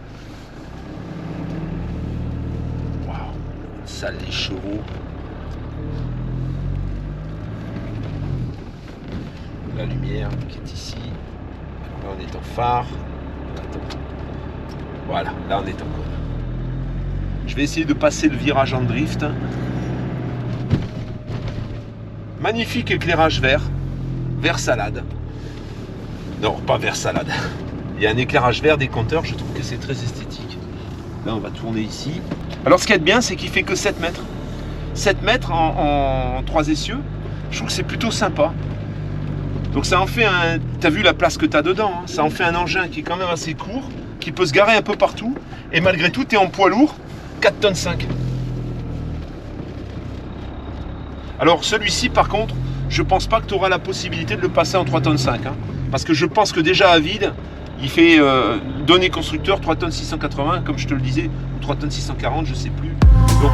S1: Waouh, salle des chevaux. La lumière qui est ici. Là on est en phare. Attends. Voilà, là on est en cône. Je vais essayer de passer le virage en drift. Magnifique éclairage vert. Vert salade. Non, pas vert salade. Il y a un éclairage vert des compteurs, je trouve que c'est très esthétique. Là, on va tourner ici. Alors, ce qu'il y a de bien, c'est qu'il fait que 7 mètres. 7 mètres en 3 essieux, je trouve que c'est plutôt sympa. Donc, ça en fait un... Tu as vu la place que tu as dedans, hein, ça en fait un engin qui est quand même assez court, qui peut se garer un peu partout. Et malgré tout, tu es en poids lourd, 4 tonnes 5. Alors, celui-ci, par contre, je pense pas que tu auras la possibilité de le passer en 3 tonnes 5. Hein, parce que je pense que déjà à vide, il fait données constructeur 3 tonnes 680 comme je te le disais, ou 3 tonnes 640, je sais plus. Donc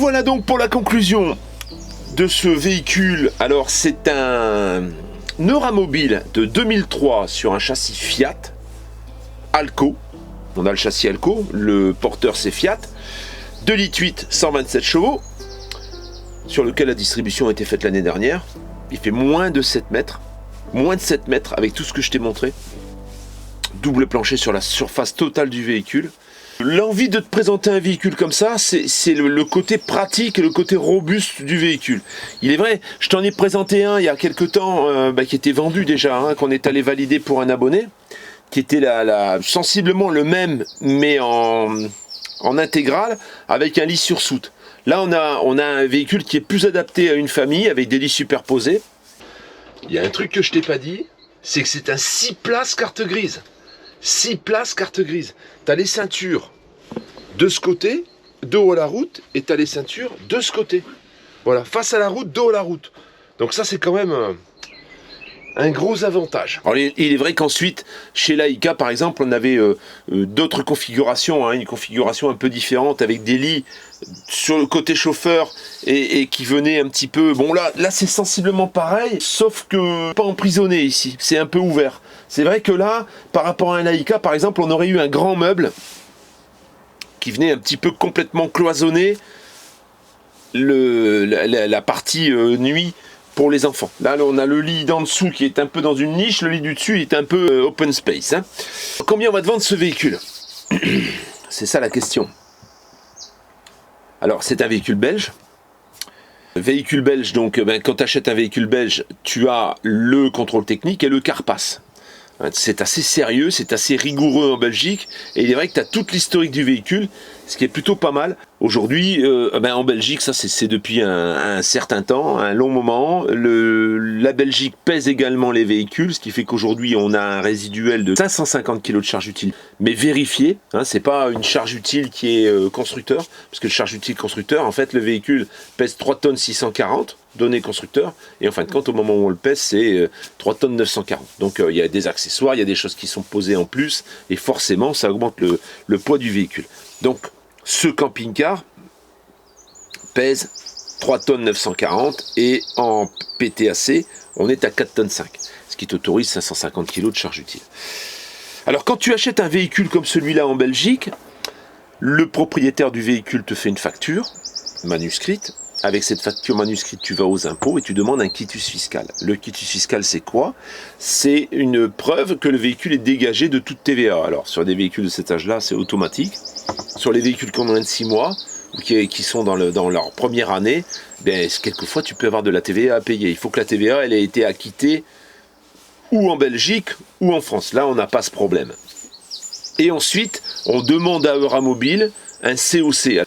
S1: voilà donc pour la conclusion de ce véhicule. Alors c'est un Neuramobile de 2003 sur un châssis Fiat Alco. On a le châssis Alco, le porteur c'est Fiat. 2,8 litres, 127 chevaux, sur lequel la distribution a été faite l'année dernière. Il fait moins de 7 mètres. Moins de 7 mètres avec tout ce que je t'ai montré. Double plancher sur la surface totale du véhicule. L'envie de te présenter un véhicule comme ça, c'est le côté pratique et le côté robuste du véhicule. Il est vrai, je t'en ai présenté un il y a quelques temps, qui était vendu déjà, hein, qu'on est allé valider pour un abonné, qui était sensiblement le même, mais en intégrale, avec un lit sur soute. Là, on a un véhicule qui est plus adapté à une famille, avec des lits superposés. Il y a un truc que je t'ai pas dit, c'est que c'est un 6 places carte grise. 6 places carte grise. Tu as les ceintures de ce côté, dos à la route, et tu as les ceintures de ce côté. Voilà, face à la route, dos à la route. Donc ça, c'est quand même un gros avantage. Alors, il est vrai qu'ensuite, chez Laïka, par exemple, on avait d'autres configurations, hein, une configuration un peu différente, avec des lits sur le côté chauffeur et qui venaient un petit peu... Bon, là c'est sensiblement pareil, sauf que pas emprisonné ici, c'est un peu ouvert. C'est vrai que là, par rapport à un Laïka, par exemple, on aurait eu un grand meuble qui venait un petit peu complètement cloisonner la partie nuit pour les enfants. Là, on a le lit d'en dessous qui est un peu dans une niche, le lit du dessus est un peu open space. Hein. Combien on va te vendre ce véhicule? C'est ça la question. Alors, c'est un véhicule belge. Véhicule belge, donc quand tu achètes un véhicule belge, tu as le contrôle technique et le CarPass. C'est assez sérieux, c'est assez rigoureux en Belgique, et il est vrai que tu as toute l'historique du véhicule, ce qui est plutôt pas mal. Aujourd'hui, en Belgique, ça c'est depuis un certain temps, un long moment. La Belgique pèse également les véhicules, ce qui fait qu'aujourd'hui on a un résiduel de 550 kg de charge utile, mais vérifié, hein, c'est pas une charge utile qui est constructeur, parce que le charge utile constructeur, en fait le véhicule pèse 3 tonnes 640, données constructeur, et en fin de compte au moment où on le pèse c'est 3 tonnes 940. Donc il y a des accessoires, il y a des choses qui sont posées en plus, et forcément ça augmente le poids du véhicule. Donc ce camping-car pèse 3 tonnes 940 et en PTAC on est à 4 tonnes 5, ce qui t'autorise 550 kg de charge utile. Alors quand tu achètes un véhicule comme celui-là en Belgique, le propriétaire du véhicule te fait une facture manuscrite. Avec cette facture manuscrite, tu vas aux impôts et tu demandes un quitus fiscal. Le quitus fiscal, c'est quoi? C'est une preuve que le véhicule est dégagé de toute TVA. Alors, sur des véhicules de cet âge-là, c'est automatique. Sur les véhicules qui ont moins de 6 mois, ou qui sont dans leur première année, quelquefois, tu peux avoir de la TVA à payer. Il faut que la TVA, elle ait été acquittée ou en Belgique ou en France. Là, on n'a pas ce problème. Et ensuite, on demande à Euramobile un COC.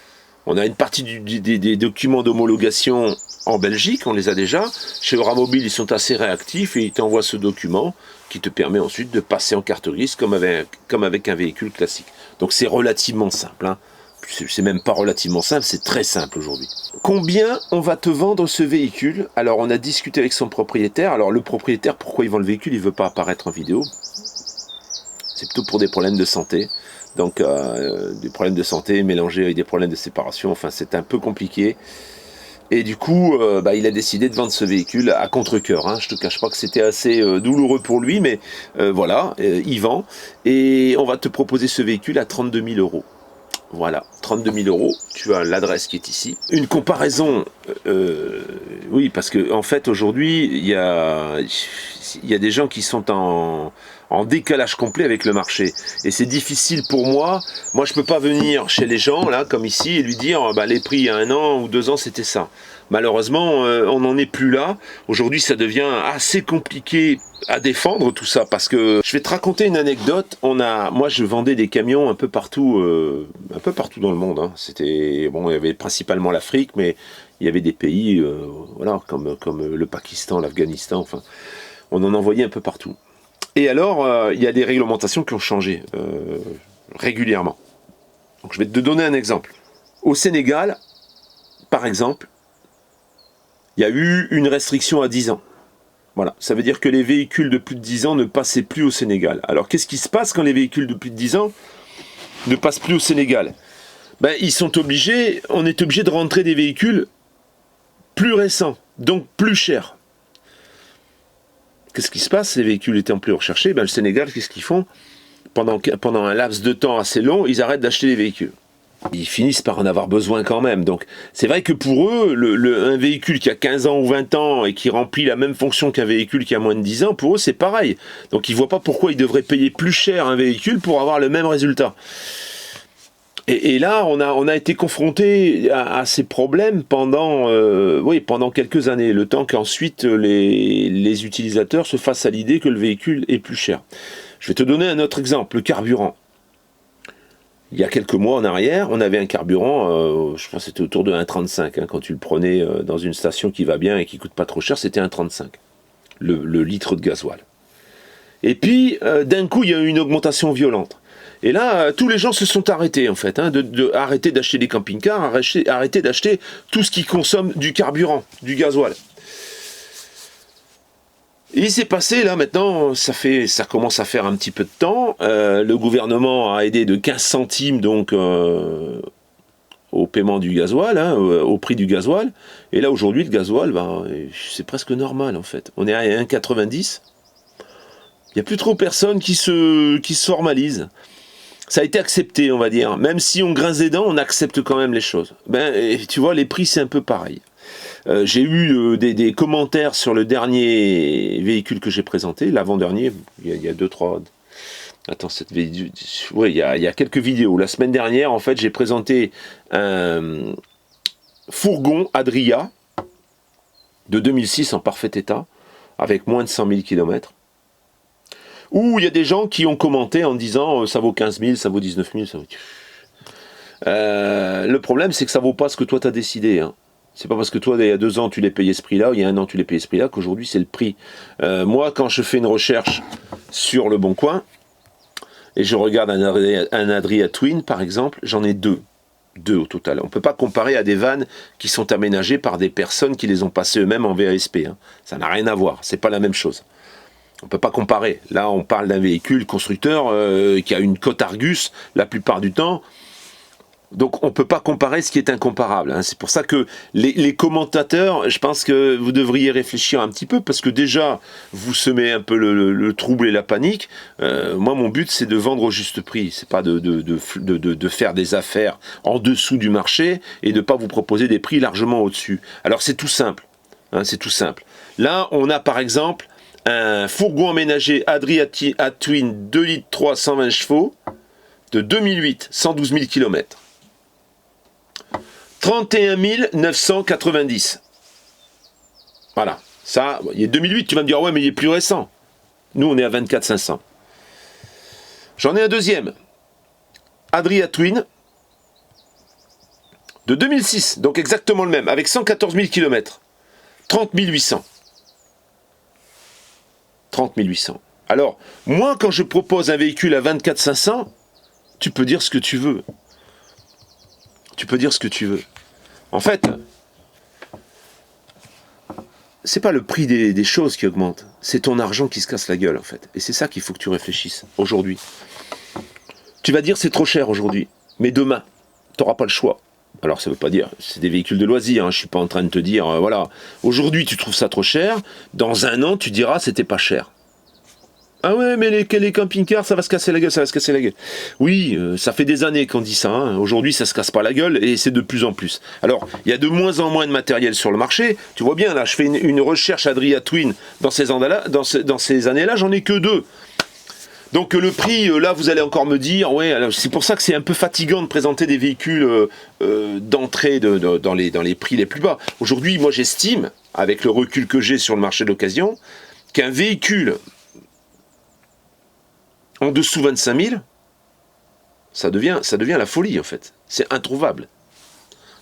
S1: On a une partie des documents d'homologation en Belgique, on les a déjà. Chez Euramobile, ils sont assez réactifs et ils t'envoient ce document qui te permet ensuite de passer en carte grise comme avec un véhicule classique. Donc c'est relativement simple. Hein. C'est même pas relativement simple, c'est très simple aujourd'hui. Combien on va te vendre ce véhicule? Alors on a discuté avec son propriétaire. Alors le propriétaire, pourquoi il vend le véhicule? Il veut pas apparaître en vidéo. C'est plutôt pour des problèmes de santé. Donc des problèmes de santé mélangés avec des problèmes de séparation, enfin c'est un peu compliqué. Et du coup, il a décidé de vendre ce véhicule à contre-cœur. Hein. Je te cache pas que c'était assez douloureux pour lui, mais voilà, il vend. Et on va te proposer ce véhicule à 32 000 euros. Voilà, 32 000 euros, tu as l'adresse qui est ici. Une comparaison, oui, parce que en fait aujourd'hui, il y a des gens qui sont en décalage complet avec le marché. Et c'est difficile pour moi. Moi, je peux pas venir chez les gens, là, comme ici, et lui dire, les prix il y a 1 an ou 2 ans, c'était ça. Malheureusement, on n'en est plus là. Aujourd'hui, ça devient assez compliqué à défendre tout ça, parce que je vais te raconter une anecdote. Moi, je vendais des camions un peu partout dans le monde. Hein. C'était bon, il y avait principalement l'Afrique, mais il y avait des pays, voilà, comme le Pakistan, l'Afghanistan. Enfin, on en envoyait un peu partout. Et alors, il y a des réglementations qui ont changé régulièrement. Donc, je vais te donner un exemple. Au Sénégal, par exemple, il y a eu une restriction à 10 ans. Voilà, ça veut dire que les véhicules de plus de 10 ans ne passaient plus au Sénégal. Alors, qu'est-ce qui se passe quand les véhicules de plus de 10 ans ne passent plus au Sénégal? ben, on est obligé de rentrer des véhicules plus récents, donc plus chers. Qu'est-ce qui se passe? Les véhicules étant plus recherchés, ben, le Sénégal, qu'est-ce qu'ils font? Pendant un laps de temps assez long, ils arrêtent d'acheter des véhicules. Ils finissent par en avoir besoin quand même. Donc c'est vrai que pour eux, un véhicule qui a 15 ans ou 20 ans et qui remplit la même fonction qu'un véhicule qui a moins de 10 ans, pour eux c'est pareil. Donc ils ne voient pas pourquoi ils devraient payer plus cher un véhicule pour avoir le même résultat. Et là, on a été confronté à ces problèmes pendant quelques années, le temps qu'ensuite les utilisateurs se fassent à l'idée que le véhicule est plus cher. Je vais te donner un autre exemple, le carburant. Il y a quelques mois en arrière, on avait un carburant, je pense que c'était autour de 1,35, hein, quand tu le prenais dans une station qui va bien et qui coûte pas trop cher, c'était 1,35, le litre de gasoil. Et puis, d'un coup, il y a eu une augmentation violente. Et là, tous les gens se sont arrêtés, en fait, hein, arrêter d'acheter des camping-cars, arrêter d'acheter tout ce qui consomme du carburant, du gasoil. Et il s'est passé, là, maintenant, ça commence à faire un petit peu de temps, le gouvernement a aidé de 15 centimes, donc, au paiement du gasoil, hein, au prix du gasoil. Et là, aujourd'hui, le gasoil, ben, c'est presque normal, en fait. On est à 1,90. Il n'y a plus trop personne qui se formalisent. Ça a été accepté, on va dire. Même si on grince des dents, on accepte quand même les choses. Ben, tu vois, les prix, c'est un peu pareil. J'ai eu des commentaires sur le dernier véhicule que j'ai présenté, l'avant-dernier, il y a 2-3... Attends, cette vidéo... Oui, il y a quelques vidéos. La semaine dernière, en fait, j'ai présenté un fourgon Adria de 2006 en parfait état, avec moins de 100 000 km. Où il y a des gens qui ont commenté en disant ça vaut 15 000, ça vaut 19 000, ça vaut... le problème, c'est que ça vaut pas ce que toi tu as décidé. Hein. C'est pas parce que toi, il y a 2 ans, tu l'as payé ce prix-là, ou il y a 1 an, tu l'as payé ce prix-là, qu'aujourd'hui, c'est le prix. Moi, quand je fais une recherche sur Le Bon Coin, et je regarde un Adria Twin, par exemple, j'en ai 2. 2 au total. On ne peut pas comparer à des vannes qui sont aménagées par des personnes qui les ont passées eux-mêmes en VASP. Hein. Ça n'a rien à voir, c'est pas la même chose. On ne peut pas comparer. Là, on parle d'un véhicule constructeur qui a une cote Argus la plupart du temps. Donc, on ne peut pas comparer ce qui est incomparable. Hein. C'est pour ça que les commentateurs, je pense que vous devriez réfléchir un petit peu, parce que déjà, vous semez un peu le trouble et la panique. Moi, mon but, c'est de vendre au juste prix. C'est pas de faire des affaires en dessous du marché et de ne pas vous proposer des prix largement au-dessus. Alors, c'est tout simple. Hein, c'est tout simple. Là, on a par exemple un fourgon aménagé Adria Twin 2 litres 3 120 chevaux de 2008, 112 000 km. 31 990. Voilà. Ça, il est 2008, tu vas me dire, ouais, mais il est plus récent. Nous, on est à 24 500. J'en ai un deuxième. Adria Twin de 2006, donc exactement le même, avec 114 000 km. 30 800. 30 800. Alors, moi, quand je propose un véhicule à 24 500, tu peux dire ce que tu veux. Tu peux dire ce que tu veux. En fait, c'est pas le prix des choses qui augmente, c'est ton argent qui se casse la gueule, en fait. Et c'est ça qu'il faut que tu réfléchisses, aujourd'hui. Tu vas dire c'est trop cher aujourd'hui, mais demain, tu n'auras pas le choix. Alors ça veut pas dire, c'est des véhicules de loisirs, hein, je suis pas en train de te dire, voilà, aujourd'hui tu trouves ça trop cher, dans 1 an tu diras c'était pas cher. Ah ouais, mais les camping-cars, ça va se casser la gueule, ça va se casser la gueule. Oui, ça fait des années qu'on dit ça, hein. Aujourd'hui ça se casse pas la gueule, et c'est de plus en plus. Alors, il y a de moins en moins de matériel sur le marché, tu vois bien, là, je fais une recherche Adria Twin dans ces années-là, j'en ai que 2. Donc le prix, là, vous allez encore me dire, ouais, c'est pour ça que c'est un peu fatigant de présenter des véhicules d'entrée dans les prix les plus bas. Aujourd'hui, moi, j'estime, avec le recul que j'ai sur le marché de l'occasion, qu'un véhicule en dessous 25 000, ça devient la folie, en fait. C'est introuvable.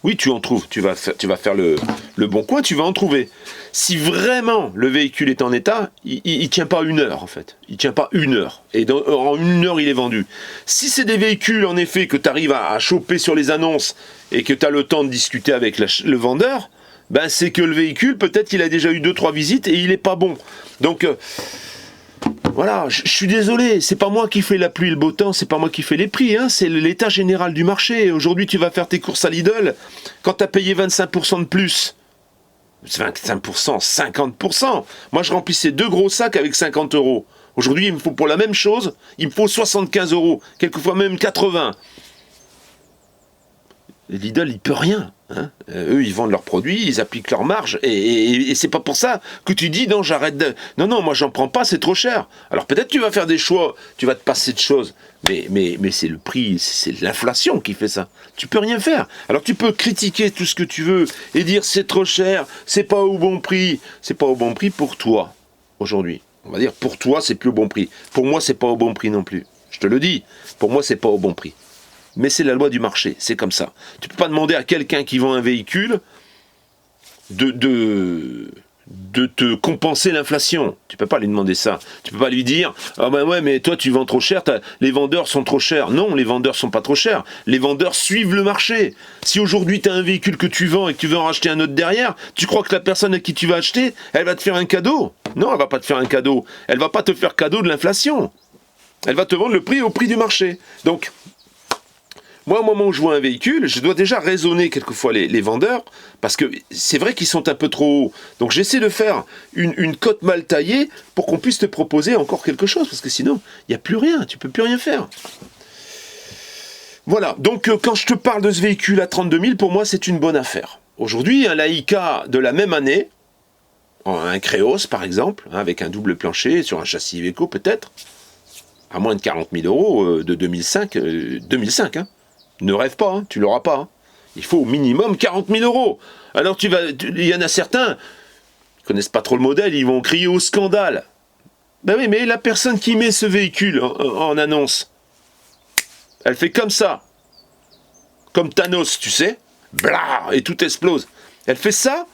S1: Oui, tu en trouves. Tu vas faire le Bon Coin, tu vas en trouver. Si vraiment le véhicule est en état, il tient pas 1 heure, en fait. Il tient pas 1 heure. Et en 1 heure, il est vendu. Si c'est des véhicules, en effet, que tu arrives à choper sur les annonces et que tu as le temps de discuter avec le vendeur, ben c'est que le véhicule, peut-être qu'il a déjà eu 2-3 visites et il est pas bon. Donc, Voilà, je suis désolé, c'est pas moi qui fais la pluie et le beau temps, c'est pas moi qui fais les prix, hein, c'est l'état général du marché. Aujourd'hui, tu vas faire tes courses à Lidl, quand tu as payé 25% de plus, 25%, 50%. Moi, je remplissais 2 gros sacs avec 50 euros. Aujourd'hui, il me faut pour la même chose, il me faut 75 euros, quelquefois même 80. Lidl, il peut rien. Hein. Eux, ils vendent leurs produits, ils appliquent leur marge, et c'est pas pour ça que tu dis non, j'arrête de... Non, moi j'en prends pas, c'est trop cher. Alors peut-être tu vas faire des choix, tu vas te passer de choses, mais c'est le prix, c'est l'inflation qui fait ça. Tu peux rien faire. Alors tu peux critiquer tout ce que tu veux et dire c'est trop cher, c'est pas au bon prix. C'est pas au bon prix pour toi aujourd'hui. On va dire pour toi c'est plus au bon prix. Pour moi c'est pas au bon prix non plus. Je te le dis, pour moi c'est pas au bon prix. Mais c'est la loi du marché, c'est comme ça. Tu peux pas demander à quelqu'un qui vend un véhicule de te compenser l'inflation. Tu peux pas lui demander ça. Tu peux pas lui dire ah ben ouais mais toi tu vends trop cher, les vendeurs sont trop chers. Non, les vendeurs sont pas trop chers. Les vendeurs suivent le marché. Si aujourd'hui tu as un véhicule que tu vends et que tu veux en racheter un autre derrière, tu crois que la personne à qui tu vas acheter, elle va te faire un cadeau? Non, elle va pas te faire un cadeau. Elle va pas te faire cadeau de l'inflation. Elle va te vendre le prix au prix du marché. Donc moi, au moment où je vois un véhicule, je dois déjà raisonner quelquefois les vendeurs, parce que c'est vrai qu'ils sont un peu trop hauts. Donc j'essaie de faire une cote mal taillée pour qu'on puisse te proposer encore quelque chose, parce que sinon, il n'y a plus rien, tu ne peux plus rien faire. Voilà, donc quand je te parle de ce véhicule à 32 000, pour moi, c'est une bonne affaire. Aujourd'hui, un Laïka de la même année, un Créos par exemple, avec un double plancher, sur un châssis Iveco peut-être, à moins de 40 000 euros de 2005, 2005 hein. Ne rêve pas, hein, tu l'auras pas. Hein. Il faut au minimum 40 000 euros. Alors il y en a certains qui connaissent pas trop le modèle, ils vont crier au scandale. Ben oui, mais la personne qui met ce véhicule en annonce, elle fait comme ça, comme Thanos, tu sais, blah, et tout explose. Elle fait ça,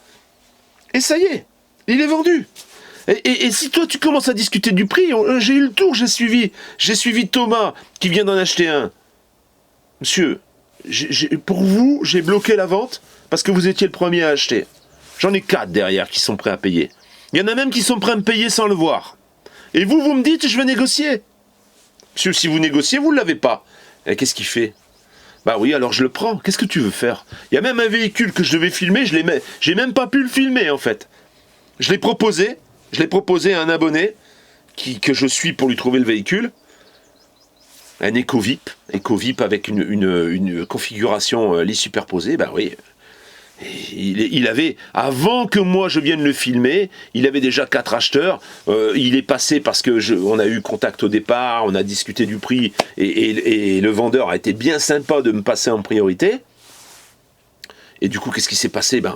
S1: et ça y est, il est vendu. Et si toi tu commences à discuter du prix, j'ai eu le tour, j'ai suivi Thomas qui vient d'en acheter un. Monsieur, pour vous, j'ai bloqué la vente parce que vous étiez le premier à acheter. J'en ai 4 derrière qui sont prêts à payer. Il y en a même qui sont prêts à me payer sans le voir. Et vous me dites, je vais négocier. Monsieur, si vous négociez, vous ne l'avez pas. Et qu'est-ce qu'il fait? Bah oui, alors je le prends. Qu'est-ce que tu veux faire? Il y a même un véhicule que je devais filmer, j'ai même pas pu le filmer en fait. Je l'ai proposé à un abonné que je suis pour lui trouver le véhicule. Un EcoVip avec une configuration lit superposé, bah oui. Il avait, avant que moi je vienne le filmer, il avait déjà 4 acheteurs. Il est passé parce que on a eu contact au départ, on a discuté du prix et le vendeur a été bien sympa de me passer en priorité. Et du coup, qu'est-ce qui s'est passé? Ben,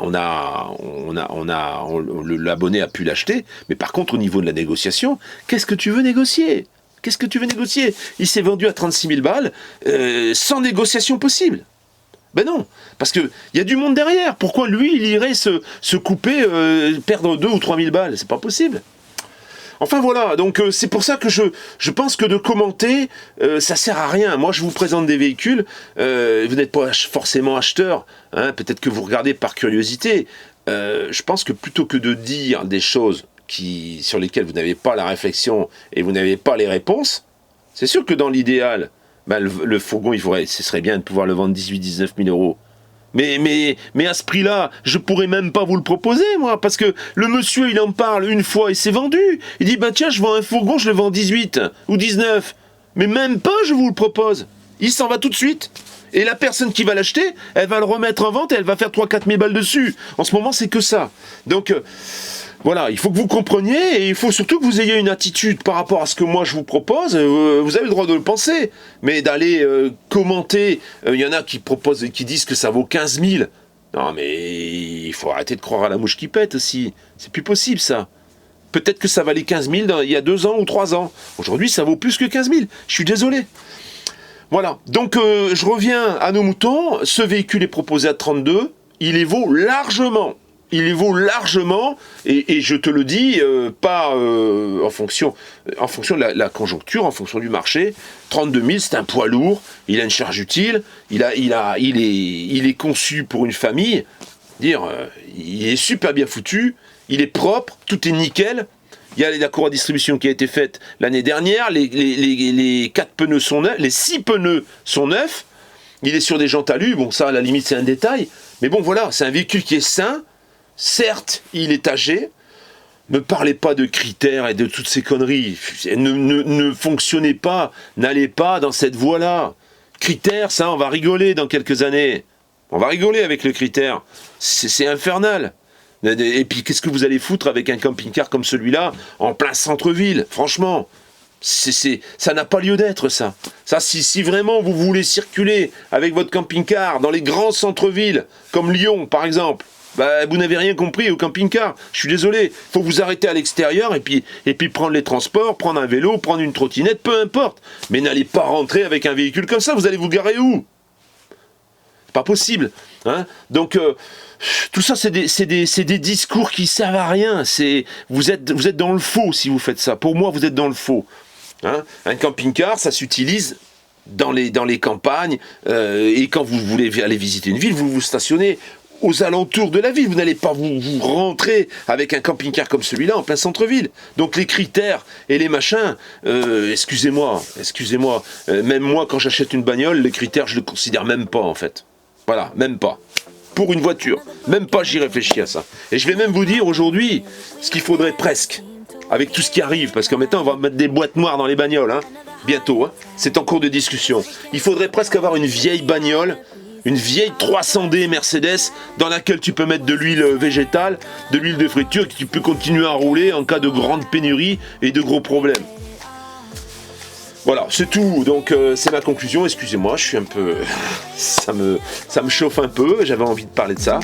S1: l'abonné a pu l'acheter, mais par contre, au niveau de la négociation, qu'est-ce que tu veux négocier? Qu'est-ce que tu veux négocier? Il s'est vendu à 36 000 balles, sans négociation possible. Ben non, parce qu'il y a du monde derrière. Pourquoi lui, il irait se couper, perdre 2 ou 3 000 balles? C'est pas possible. Enfin voilà, donc c'est pour ça que je pense que de commenter, ça sert à rien. Moi, je vous présente des véhicules, vous n'êtes pas forcément acheteur, hein, peut-être que vous regardez par curiosité. Je pense que plutôt que de dire des choses sur lesquelles vous n'avez pas la réflexion et vous n'avez pas les réponses, c'est sûr que dans l'idéal, ben, le fourgon, ce serait bien de pouvoir le vendre 18-19 000 euros. Mais à ce prix-là, je pourrais même pas vous le proposer, moi, parce que le monsieur, il en parle une fois et c'est vendu. Il dit, bah tiens, je vends un fourgon, je le vends 18 ou 19. Mais même pas, je vous le propose. Il s'en va tout de suite. Et la personne qui va l'acheter, elle va le remettre en vente et elle va faire 3-4 000 balles dessus. En ce moment, c'est que ça. Donc, voilà, il faut que vous compreniez et il faut surtout que vous ayez une attitude par rapport à ce que moi je vous propose. Vous avez le droit de le penser, mais d'aller commenter, il y en a qui proposent, qui disent que ça vaut 15 000. Non, mais il faut arrêter de croire à la mouche qui pète aussi. C'est plus possible ça. Peut-être que ça valait 15 000 il y a 2 ans ou 3 ans. Aujourd'hui, ça vaut plus que 15 000. Je suis désolé. Voilà, donc je reviens à nos moutons. Ce véhicule est proposé à 32. Il les vaut largement. Il les vaut largement, et je te le dis, pas en fonction de la conjoncture, en fonction du marché. 32 000, c'est un poids lourd, il a une charge utile, il est conçu pour une famille. Il est super bien foutu, il est propre, tout est nickel. Il y a la courroie de distribution qui a été faite l'année dernière. Les 4 pneus sont neufs, les 6 pneus sont neufs. Il est sur des jantes alu. Bon, ça, à la limite, c'est un détail. Mais bon, voilà, c'est un véhicule qui est sain. Certes, il est âgé. Ne parlez pas de critères et de toutes ces conneries. Ne fonctionnez pas. N'allez pas dans cette voie-là. Critères, ça, on va rigoler dans quelques années. On va rigoler avec le critère. C'est infernal. Et puis, qu'est-ce que vous allez foutre avec un camping-car comme celui-là, en plein centre-ville? Franchement, ça n'a pas lieu d'être, ça. Ça, si vraiment vous voulez circuler avec votre camping-car dans les grands centres-villes, comme Lyon, par exemple, bah, vous n'avez rien compris au camping-car. Je suis désolé. Il faut vous arrêter à l'extérieur et puis prendre les transports, prendre un vélo, prendre une trottinette, peu importe. Mais n'allez pas rentrer avec un véhicule comme ça. Vous allez vous garer où? Pas possible. Hein. Donc, tout ça, c'est des discours qui servent à rien. Vous êtes dans le faux si vous faites ça. Pour moi, vous êtes dans le faux. Hein. Un camping-car, ça s'utilise dans les campagnes. Et quand vous voulez aller visiter une ville, vous vous stationnez aux alentours de la ville. Vous n'allez pas vous rentrer avec un camping-car comme celui-là en plein centre-ville. Donc les critères et les machins, excusez-moi, même moi quand j'achète une bagnole, les critères je ne les considère même pas en fait. Voilà, même pas. Pour une voiture, même pas j'y réfléchis à ça. Et je vais même vous dire aujourd'hui ce qu'il faudrait presque, avec tout ce qui arrive, parce qu'en maintenant on va mettre des boîtes noires dans les bagnoles, hein, bientôt, hein, c'est en cours de discussion. Il faudrait presque avoir une vieille bagnole, une vieille 300D Mercedes dans laquelle tu peux mettre de l'huile végétale, de l'huile de friture, que tu peux continuer à rouler en cas de grande pénurie et de gros problèmes. Voilà, c'est tout. Donc c'est ma conclusion. Excusez-moi, je suis un peu... ça me chauffe un peu. J'avais envie de parler de ça.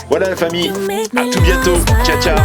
S1: Voilà la famille. À tout bientôt. Ciao, ciao.